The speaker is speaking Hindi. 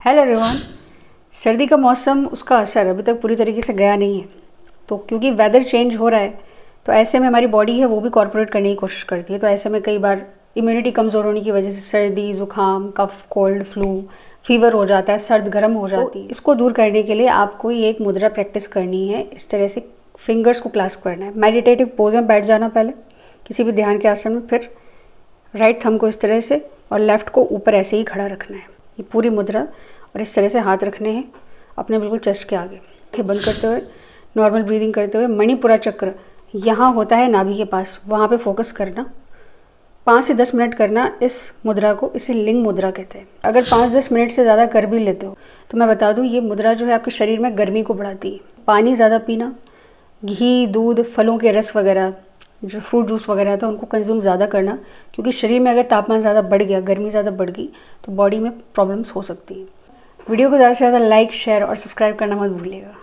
Hello everyone. सर्दी का मौसम, उसका असर अभी तक पूरी तरीके से गया नहीं है। तो क्योंकि वेदर चेंज हो रहा है तो ऐसे में हमारी बॉडी है वो भी कॉर्पोरेट करने की कोशिश करती है। तो ऐसे में कई बार इम्यूनिटी कमज़ोर होने की वजह से सर्दी, ज़ुकाम, कफ, कोल्ड, फ्लू, फीवर हो जाता है, सर्द गर्म हो जाती है। इसको दूर करने के लिए आपको ये एक मुद्रा प्रैक्टिस करनी है। इस तरह से फिंगर्स को क्लास्प करना है। मेडिटेटिव पोज में बैठ जाना पहले किसी भी ध्यान के आसन में। फिर राइट थंब को इस तरह से और लेफ्ट को ऊपर ऐसे ही खड़ा रखना है। ये पूरी मुद्रा, और इस तरह से हाथ रखने हैं अपने बिल्कुल चेस्ट के आगे। आँखें बंद करते हुए नॉर्मल ब्रीदिंग करते हुए मणिपुरा चक्र यहाँ होता है नाभि के पास, वहाँ पे फोकस करना। 5 से 10 मिनट करना इस मुद्रा को। इसे लिंग मुद्रा कहते हैं। अगर 5-10 मिनट से ज़्यादा कर भी लेते हो तो मैं बता दूँ, ये मुद्रा जो है आपके शरीर में गर्मी को बढ़ाती है। पानी ज़्यादा पीना, घी, दूध, फलों के रस वगैरह, जो फ्रूट जूस वगैरह था उनको कंज्यूम ज़्यादा करना, क्योंकि शरीर में अगर तापमान ज़्यादा बढ़ गया, गर्मी ज़्यादा बढ़ गई तो बॉडी में प्रॉब्लम्स हो सकती है। वीडियो को ज़्यादा से ज़्यादा लाइक, शेयर और सब्सक्राइब करना मत भूलिएगा।